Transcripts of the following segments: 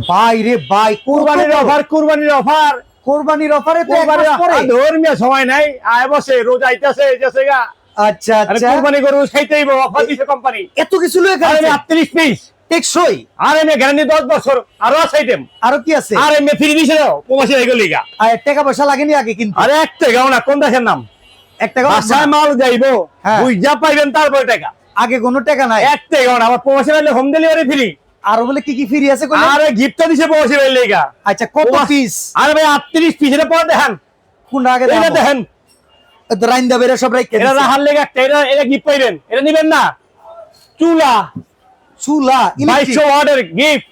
ভাই রে ভাই, কুরবানির অফারে তো এক মাস পরে ধর্মীয় সময় নাই, আয় বসে রোজ আইতাছে যেছে গা। আচ্ছা আচ্ছা, কুরবানি গরু খাইতেইব, অফার দিছে কোম্পানি। এত কিছু লয়ে গেছে 38 পিস টেকসই। আর এমনি গ্যারান্টি 10 বছর, আরো আছে আইটেম। আরো কি আছে? আর এমনি ফ্রি দিছে দাও প্রবাসী ভাইগো লিগা। আর টাকা পয়সা লাগেনি আগে কিন্তু? আরে এক টাকাও না, কোন দেশের নাম? এক টাকা বাসায় মাল যাইবো, হ্যাঁ। বুঝা পাইবেন তারপর টাকা। আগে কোনো টাকা নাই? এক টাকাও না। আমার প্রবাসী ভাইলে হোম ডেলিভারি ফ্রি। আর বলে কি কি ফ্রি আছে? আরে গিফটও দিছে প্রবাসী ভাইলে লিগা। আচ্ছা, কত পিস? আরে ভাই 38 পিস। এটা পরে দেখেন, কোনটা আগে এটা দেখেন। তো রাইন্দা বেরে সব রাইকে এটা রাহার লেগে একটা, এটা গিফট পাইবেন। এটা নিবেন না? চুলা চুলা 2200 ওয়াটের গিফট।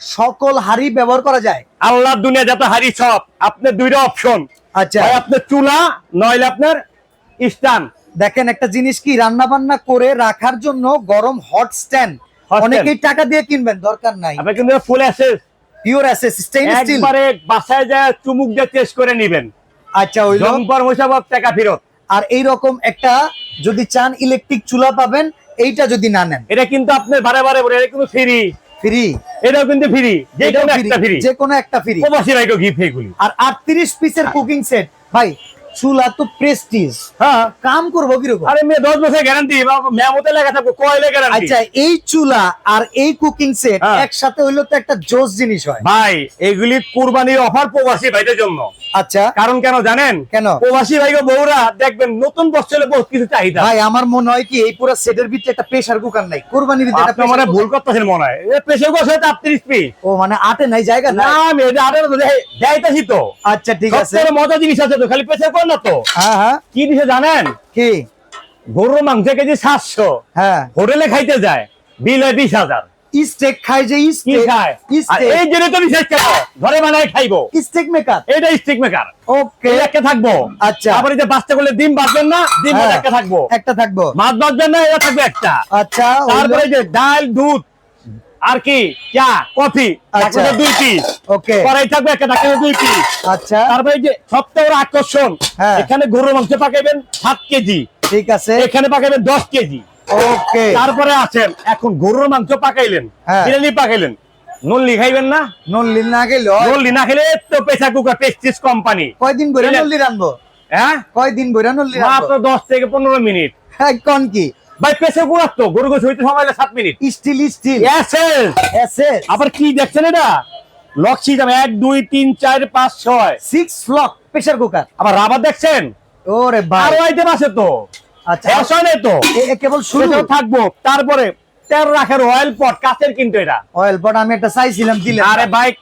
সকল হাড়ি ব্যবহার করা যায়? আল্লাহর দুনিয়া যত হাড়ি সব আপনার দুইটা অপশন। আচ্ছা, হয় আপনার চুলা, নইলে আপনার স্ট্যান্ড। দেখেন একটা জিনিস কি, রান্না বান্না করে রাখার জন্য গরম হট স্ট্যান্ড অনেকেই টাকা দিয়ে কিনবেন, দরকার নাই। আপনি কিন্তু full SS, pure SS stainless steel, একবারে বাসায় যায় চুমুক দিয়ে টেস্ট করে নেবেন। আচ্ছা, ওই জম্পর মোশাবাব টাকা ফেরত। আর এই রকম একটা যদি চান ইলেকট্রিক চুলা পাবেন, এইটা যদি না নেন এটা কিন্তু আপনার বারে বারে বলে, এটা কিন্তু ফ্রি। ফ্রি? এটাও কিন্তু ফ্রি, যে কোনো একটা ফ্রি, যে কোনো একটা ফ্রি। প্রবাসী ভাইকে গিফট এগুলি। আর 38 পিসের কুকিং সেট ভাই, চুলা তো প্রেস্টিজ, হ্যাঁ, কাম করবো কিরকম? আরে মেয়ে 10 বছর গ্যারান্টি, মেমোতে লেখা থাকবে কয়লে গ্যারান্টি। আচ্ছা, এই চুলা আর এই কুকিং সেট হ্যাঁ। একসাথে হইলো তো একটা জোস জিনিস হয় ভাই। এগুলি কুরবানির অফার প্রবাসী ভাইদের জন্য। আচ্ছা, কারণ কেন জানেন? কেন? প্রবাসী ভাইগো বউরা দেখবেন নতুন বছরে বহুত কিছু চাহিদা। ভাই আমার মনে হয় কি এই পুরো সেটের ভিতরে একটা প্রেসার কুকার নাই? কুরবানির দিনে আপনি মানে ভুল করতেছেন মনে হয়। এই প্রেসার কুকার হচ্ছে 38 পিস। ও মানে আটে নাই, জায়গা না, নাই? আমি এটা আরে দেখাইতাছি তো। আচ্ছা ঠিক আছে, সবচেয়ে মজা জিনিস আছে তো, খালি প্রেসার কুকার না তো। হ্যাঁ হ্যাঁ, কি দিছে জানেন? কি? গরুর মাংস কেজি 700, হ্যাঁ, হোটেলে খাইতে যায় বিল হয় 20,000। স্টেক খায় যে কি স্টেক, খায়? আর এই জন্য তো বিশেষ কেন ঘরে বানায় খাইবো। স্টেক মেকার, এটা স্টিক মেকার। ওকে, এই একটা থাকবো। আচ্ছা, তারপরে যে বাচ্চা করলে ডিম বাঁচবেন না, ডিম হ্যাঁ, একটা থাকবো। একটা থাকবো, মাছ বাঁচবেন না, এটা থাকবে একটা। আচ্ছা, তারপরে যে ডাল, দুধ আর কি চা, কফি, আচ্ছা, তারপরে 2 পিস। ওকে, কড়াই থাকবে একটা, থাকবে 2 পিস। আচ্ছা, তারপরে যে সবচেয়ে বড় আকর্ষণ, হ্যাঁ, এখানে গরুর মাংস পাকাইবেন 7 কেজি, ঠিক আছে, এখানে পাকাইবেন 10 কেজি। ওকে। তারপরে আছেন এখন গরুর মাংস পাকাইলেন, হ্যাঁ, বিরিয়ানি পাকাইলেন, নল্লি খাইবেন না? নল্লি না গেলে হয়? নল্লি না খেলে তো প্রেসার কুকার প্রেস্টিজ কোম্পানি। কয়দিন বইরা নল্লি রানবো? হ্যাঁ, কয়দিন বইরা নল্লি মাত্র রানবো? 10 থেকে 15 মিনিট। হ্যাঁ, কোন কি ভাই প্রেসার কুকার তো গরু গোছ হইতে সময় লাগে 7 মিনিট। Steel steel SS. এসএস আবার কি দেখছেন এটা? লক সিস্টেম 1 2 3 4 5 6, 6 ফ্লক প্রেসার কুকার। আবার রাবার দেখছেন? ওরে ভাই, আরো আইটেম আছে তো। আচ্ছা, শেষ হয় নাই তো, এ কেবল শুরু। সেটাও থাকবো। তারপরে তেল রাখার অয়েল পট কাচের, কিন্তু এটা অয়েল পট আমি একটা চাইছিলাম, দিলেন না। আরে বাইক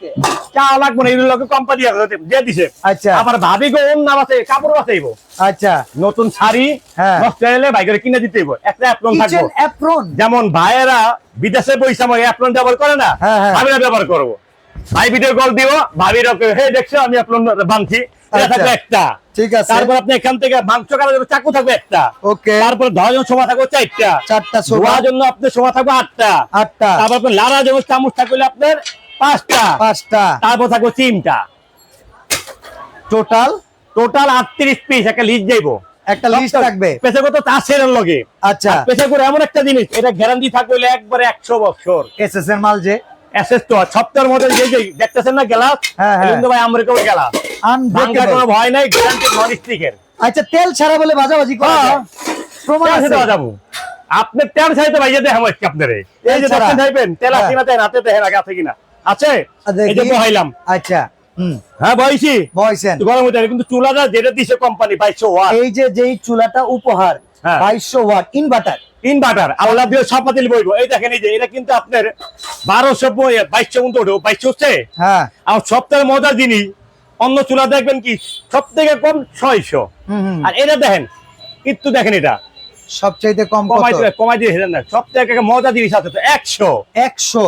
চা লাগবে না, এগুলো লোকে কোম্পানি দিয়ে দিছে। আচ্ছা, আবার ভাবি গো ওন না বাঁচে, কাপড় বাঁচাইবো। আচ্ছা, নতুন শাড়ি হ্যাঁ, নষ্ট হলে বাইকের কিনে দিতে হইব, একটা অ্যাপ্রন থাকবো। কিচেন অ্যাপ্রন, যেমন ভাইয়েরা বিদেশে বইসা অ্যাপ্রন ব্যবহার করে না, হ্যাঁ, হ্যাঁ, ভাবিরা ব্যবহার করবো। ভাই ভিডিও কল দিব, ভাবির হে দেখছো আমি অ্যাপ্রন বাঁধছি, এটা থাকবে একটা। ঠিক আছে, তারপর আপনি এখান থেকে মাংস কাটার জন্য চাকু থাকবে একটা, ওকে, তারপর ধোয়ার জন্য সময় থাকবে 4টা, চারটা সোফা, ধোয়ার জন্য আপনার সময় থাকবে 8টা, 8টা, তারপর আপনার লাড়ার জন্য চামচ থাকবে আপনার 5টা, 5টা, তারপর থাকবে চিমটা। টোটাল টোটাল 38 পিস একটা লিস্ট যাইবো। একটা লিস্ট থাকবে। পেশা কত তাসের লগে। আচ্ছা, পেশা করে এমন একটা জিনিস, এটা গ্যারান্টি থাকবে একবারে 100 বছর। এসএস এর মাল যে এসএস তো সপ্তাহের মধ্যে যে দেখতেছেন না গ্লাস, হ্যাঁ, হ্যাঁ, কিন্তু ভাই আমেরিকার গ্লাস, ভাঙার কোনো ভয় নাই, গ্যারান্টি নন স্টিকের। আচ্ছা, তেল ছাড়া বলে ভাজাভাজি করা যায়? প্রমাণ আছে? যাবো আপনি তেল চাইতে ভাই যেতে হবে আপনারে, এই যে দেখেন চাইবেন তেল আছে না, তাই রাতে দেখেন আগে আছে কিনা। আছে, এই যে বহাইলাম। আচ্ছা, হ্যাঁ বইছি বয়সেন গরম হইতে, কিন্তু চুলাটা যেটা দিছে কোম্পানি 2200 ওয়াট। এই যে যেই চুলাটা উপহার, হ্যাঁ, 2200 ওয়াট ইনভার্টার, ইনভার্টার আল্লাহ দিয়ে সব পাতিল বইবো। এই দেখেন, এই যে এটা কিন্তু আপনার 1200 2200 কিন্তু ওঠে, 2200 হচ্ছে। হ্যাঁ, আর সবথেকে মজার জিনিস, অন্য চুলা দেখবেন কি সব থেকে কম 600, আর এটা দেখেন একটু দেখেন, এটা সবচাইতে কম কত? কমাই দিয়ে হেলেন না। সব থেকে মজা জিনিস আছে তো 100। 100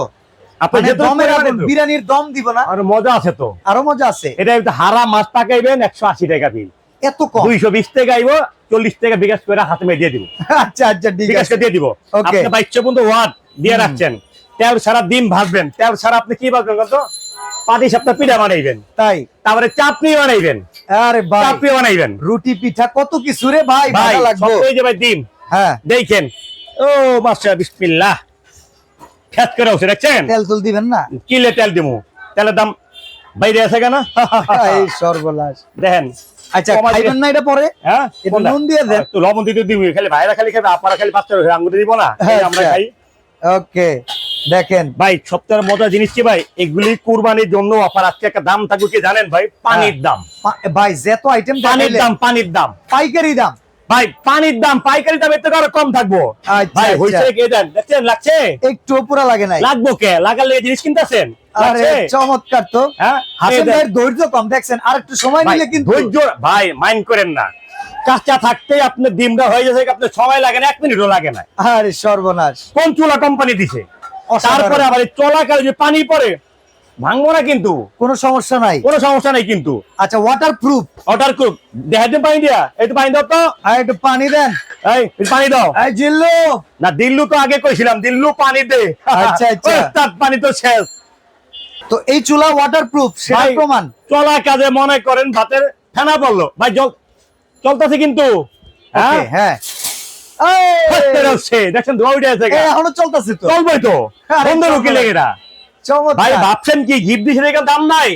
আপনি মানে দমের আগুন, বিরিয়ানির দম দিব না? আর মজা আছে তো, আরো মজা আছে। এটা একটু হারা মাছ পাকাইবেন 180 টাকা বিল, এত কম? 220 টাকা আইবো, 40 টাকা বিকাশ করে হাতে মেয়ে দিয়ে দিব। আচ্ছা আচ্ছা, ঠিক বিকাশ আছে, দিয়ে দিব। ওকে। আপনি 2200 পর্যন্ত ওয়াট দিয়ে রাখছেন, তেল সারা দিন ভাজবেন, তেল সারা আপনি কি ভাজবেন কত? পাটি সপ্তাহ পিঠা বানাইবেন, তাই? তারপরে চাপড়ি বানাইবেন, আরে ভাই, চাপড়ি বানাইবেন, রুটি পিঠা কত কিছু রে ভাই, ভাই ভালো লাগবে। সবই যে ভাই ডিম। হ্যাঁ, দেখেন, ও মাশাআল্লাহ, বিসমিল্লাহ, খ্যাত করে উঠছে, দেখছেন? তেল তুল দিবেন না? কিলে তেল দিমু, তেলের দাম বাইরে আছে কেন? এই সর্বনাশ। দেখেন। আচ্ছা, খাইবেন না এটা পরে? হ্যাঁ, এটা নুন দিয়ে দেন। তো লবণ দিতে দিবি, খালি ভাইরা খালি খাবে, আপনারা খালি বাচ্চা আঙ্গুর দিব না, এই আমরা খাই। ওকে, দেখেন ভাই সবচেয়ে মজার জিনিস কি ভাই, এগুলি কুরবানির জন্য অফার আছে। একটা দাম থাকবে কি জানেন ভাই? পানির দাম। ভাই যত আইটেম পানির দাম, পানির দাম, পাইকারি দাম ভাই পানির দাম, পাইকারি দাম এর থেকে আরো কম থাকবো। ভাই হইছে কি দেন, দেখছেন লাগছে? একটু পুরা লাগে নাই, লাগবো কে? লাগালে এই জিনিস কিনতেছেন। আরে চমৎকার তো। হ্যাঁ, হাসেম ভাইয়ের ধৈর্য কম, দেখছেন আর একটু সময় নিলে কিন্তু। ধৈর্য ভাই মাইন্ড করেন না, কাঁচা থাকতেই আপনার ডিমটা হয়ে যাচ্ছে, আপনার সময় লাগে না, 1 মিনিটও লাগে না। আরে সর্বনাশ। কোন চুলা কোম্পানি দিছে? তারপরে আবার এই চলাকালে যে পানি পড়ে ভাঙবো না কিন্তু, কোনো সমস্যা নাই, কোনো সমস্যা নাই কিন্তু। আচ্ছা, ওয়াটারপ্রুফ। ওয়াটারপ্রুফ, দেখাতে পানি দিয়া, এই তো পানি দাও তো, আর একটু পানি দেন। এই পানি দাও। এই জিল্লু না, দিল্লু তো আগে কইছিলাম, দিল্লু পানি দে। আচ্ছা আচ্ছা, ওস্তাদ পানি তো শেষ। তো এই চুলা ওয়াটারপ্রুফ, সেটা ভাই, প্রমাণ। চলা কাজে মনে করেন ভাতের ফেনা পড়লো ভাই, চলতেছে কিন্তু। ওকে, হ্যাঁ দেখছেন ধোয়া উঠে আছে, এখনো চলতেছে তো, চলবেই তো, আরে বন্ধ রুকি লেগে না। চমৎকার। ভাই ভাবছেন কি গিফট দিছে এখানে দাম নাই?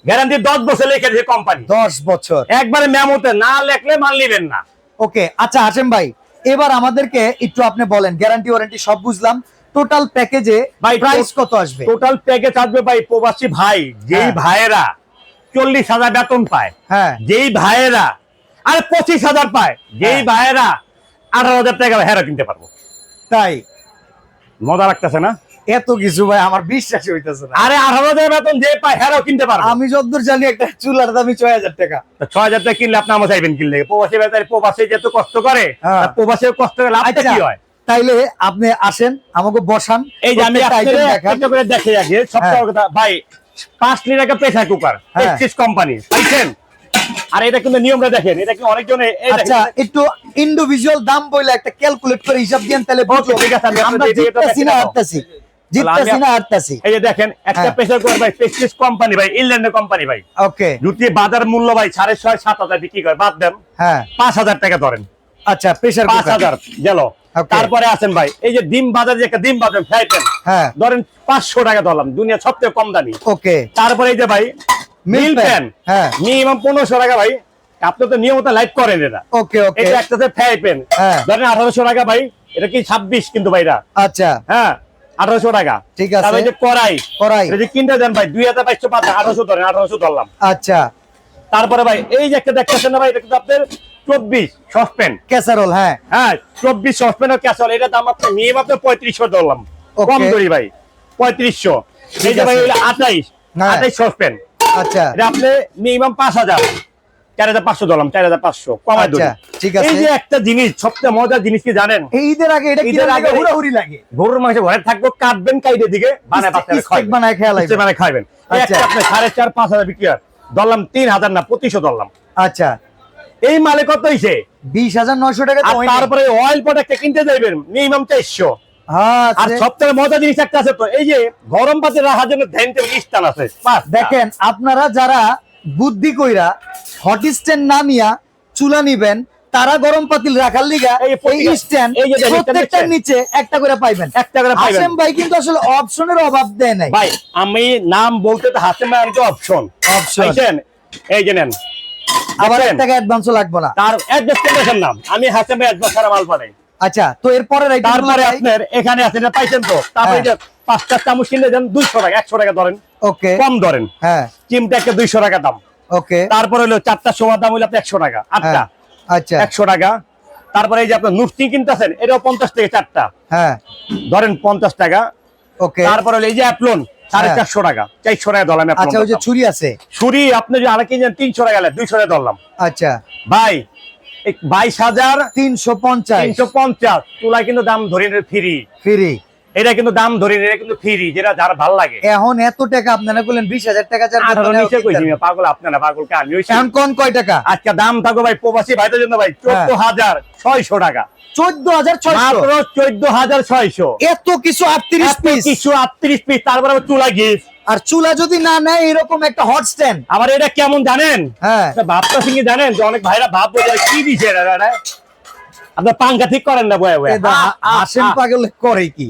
গ্যারান্টি 10 বছর লিখে দিয়েছে কোম্পানি। 10 বছর একবারে মেমোতে না লেখলে মাল নিবেন না। ওকে, আচ্ছা হাসেম ভাই, এবার আমাদেরকে একটু আপনি বলেন, গ্যারান্টি ওয়ারেন্টি সব বুঝলাম, টোটাল প্যাকেজে ভাই প্রাইস কত আসবে? টোটাল প্যাকেজ আসবে ভাই, প্রবাসী ভাই যেই ভাইয়েরা 40,000 বেতন পায়, হ্যাঁ, যেই ভাইয়েরা আরে 25,000 পায়, যেই ভাইয়েরা 18,000 টাকা হেরা কিনতে পারবো। তাই? মজা লাগতেছে না? এত কিছু ভাই আমার বিশ্বাসই হইতেছে না। আরে 18,000 বেতন যে পায় হেরাও কিনতে পারবো। আমি যতদূর জানি একটা চুলার দামই 6,000 টাকা। 6,000 টাকা কিনলে আপনি আমার চাইবেন কিনলে? প্রবাসী বেচারে, প্রবাসী যেহেতু কষ্ট করে, প্রবাসী কষ্ট করে লাভটা কি হয়? তাইলে আপনি আসেন, আমাকে বসান, এই যে আমি একটা করে দেখে আগে সবটা কথা ভাই। 5 লিটার একটা প্রেসার কুকার, প্রেস্টিজ কোম্পানি পাইছেন। আর এটা কিন্তু নিয়মটা দেখেন, এটা কি অনেকজনে। আচ্ছা, একটু ইন্ডিভিজুয়াল দাম বইলে একটা ক্যালকুলেট করে হিসাব দেন, তাহলে বুঝবো ঠিক আছে। আমরা জিততাছি না হারতাছি, জিততাছি না হারতাছি। এই যে দেখেন একটা প্রেসার কুকার ভাই, প্রেস্টিজ কোম্পানি ভাই, ইংল্যান্ডের কোম্পানি ভাই। ওকে, যদি বাজার মূল্য ভাই 6,500-7,000 বিক্রি করে, বাদ দেন, হ্যাঁ 5,000 টাকা ধরেন। আচ্ছা, প্রেসার কুকার 5,000 গেল। তারপরে আছেন ভাই এই যে ডিম বাজার, যে একটা ডিম বাজার ফ্রাই প্যান, হ্যাঁ ধরেন 500 টাকা ধরলাম, দুনিয়া সবচেয়ে কম দামি। ওকে, তারপরে এই যে ভাই মিল প্যান, হ্যাঁ মিনিমাম 1500 টাকা ভাই। আপনি তো নিয়মিত লাইভ করেন এটা। ওকে ওকে, এটা একটা ফ্রাই প্যান, ধরেন 1800 টাকা ভাই। এটা কি 26 কিন্তু ভাইরা, আচ্ছা হ্যাঁ 1800 টাকা, ঠিক আছে। তারপরে যে কড়াই, কড়াই এটা কিনতে দেন ভাই 2250 1800 ধরেন, 1800 ধরলাম। আচ্ছা, তারপরে ভাই এই যে একটা দেখতেছেন না ভাই, এটা কিন্তু আপনার 24 সসপ্যান ক্যাসারোল, হ্যাঁ হ্যাঁ 24 সসপ্যান আর ক্যাসারোল। এটা দাম আপনি মিনিমাম আপনি 3500 ধরলাম, কম ধরি ভাই 3500। এই যে ভাই 28 সসপ্যান, আচ্ছা এটা আপনি মিনিমাম 5000, 4500 ধরলাম, 4500 কমাই ধরি। ঠিক আছে। এই যে একটা জিনিস, সবচেয়ে মজার জিনিস কি জানেন? ঈদের আগে এটা ঈদের আগে হুড়াহুড়ি লাগে। গরুর মাংস ঘরে থাকবো, কাটবেন, কাইটে দিকে বানায় বানায় খাওয়াইবেন, মানে খাইবেন। একটা আপনি 4,500-5,000 বিক্রি হয়, ধরলাম 3,000 না 2500 ধরলাম। আচ্ছা, এই মালে কত হইছে? 20,900 টাকা। তারপরে অয়েল প্রোডাক্ট কিনতে যাইবেন মিনিমাম 400। আর আচ্ছা, সবথেকে মজার জিনিস একটা আছে, তো এই যে গরম পাতে রাখার জন্য ধ্যানতে স্থান আছে। দেখেন আপনারা যারা বুদ্ধি কইরা হট স্ট্যান্ড না নিয়া চুলা নিবেন, তারা গরম পাতিল রাখার লিগা এই স্ট্যান্ড প্রত্যেকটার নিচে একটা করে পাইবেন, একটা করে পাইবেন। হাসেম ভাই কিন্তু আসলে অপশনের অভাব দেয় নাই ভাই। আমি নাম বলতে তো হাসেম ভাই, আমি তো অপশন এই যে নেন, আবার 1 টাকা অ্যাডভান্সও লাগবে না। তার অ্যাডভান্সের নাম আমি হাসেম ভাই অ্যাডভান্স ছাড়া মাল পাঠাই। আচ্ছা, তো এরপরে তারপরে আপনার এখানে আছে না, পাইছেন তো। তারপরে যে 5টা চামচ কিনলে দেন 200 টাকা, 100 টাকা ধরেন, ওকে কম ধরেন। হ্যাঁ, চিমটা একটা 200 টাকা দাম, ওকে। তারপরে হলো 4টা সোয়ার দাম হলো 100 টাকা, 8টা আচ্ছা 100 টাকা। তারপরে এই যে আপনার নুস্তি কিনতেছেন, এটাও 50 থেকে 4টা, হ্যাঁ ধরেন 50 টাকা, ওকে। তারপরে হলো এই যে অ্যাপ্লন 450 টাকা, 400 টাকা ধরলাম। আচ্ছা, ওই যে ছুরি আছে, ছুরি আপনি যদি আরেক কিনেন 300 টাকা, 200 টাকা ধরলাম। আচ্ছা ভাই 22,350 350 চুলা কিন্তু দাম ধরে ফ্রি, ফ্রি। এটা কিন্তু দাম ধরে, এটা কিন্তু ফ্রি, যেটা যার ভালো লাগে। এখন এত টাকা আপনারা বললেন 20,000 টাকা, 18 নিচে কইছি পাগল, আপনারা পাগল কে আমি হইছি। এখন কোন কয় টাকা? আজকে দাম থাকো ভাই প্রবাসী ভাইদের জন্য ভাই 14,600 টাকা, 14,600, মাত্র 14,600। এত কিছু 38 পিস, কিছু 38 পিস। তারপরে চুলা গিফট। আর চুলা যদি না নেয় এরকম একটা হট স্ট্যান্ড। আবার এটা কেমন জানেন? হ্যাঁ, ভাবটা সিঙ্গি জানেন যে অনেক ভাইরা ভাববো যে কি দিছে এটা, আপনার পাঙ্খা ঠিক করেন না বয়ে বয়ে। হাসেম পাগল করে কি?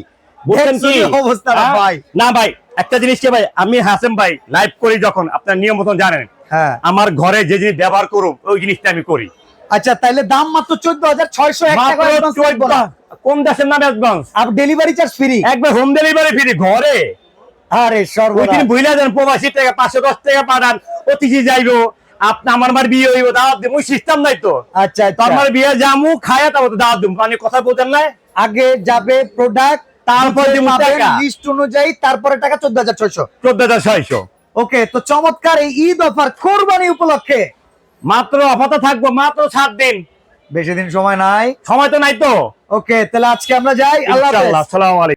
বুঝছেন কি দেখছেন অবস্থা হ্যাঁ? ভাই। না ভাই একটা জিনিস কি ভাই, আমি হাসেম ভাই লাইভ করি যখন, আপনার নিয়ম মতন জানেন, হ্যাঁ আমার ঘরে যে জিনিস ব্যবহার করুন ওই জিনিসটা আমি করি। আচ্ছা তাইলে দাম মাত্র 14,600 টাকা মাত্র অ্যাডভান্স লাগবে না। 14 কোন দেশের নামে অ্যাডভান্স, আর ডেলিভারি চার্জ ফ্রি। একবার হোম ডেলিভারি ফ্রি ঘরে। আরে ওই দিন সর্বনাশ। ভুলে যান প্রবাসী টাকা 510 টাকা পাঠান, অতিথি যাইবো, আপনি আমার মার বিয়ে হইব, দাওয়াত দিব, ওই সিস্টেম নাই তো। আচ্ছা তো আমার বিয়ে জামু খায়া তারপর দাওয়াত দিব, মানে কথা বলতেন না। আগে যাবে প্রোডাক্ট, তারপর দিব টাকা। লিস্ট অনুযায়ী, তারপরে টাকা 14,600। 14,600 ওকে, তো চমৎকার এই ঈদ অফার কোরবানি উপলক্ষে মাত্র অফার থাকবো মাত্র 7 দিন, বেশি দিন সময় নাই। সময় তো নাই তো। ওকে, তাহলে আজকে আমরা যাই। আল্লাহ হাফেজ। ইনশাআল্লাহ, আসসালামু আলাইকুম।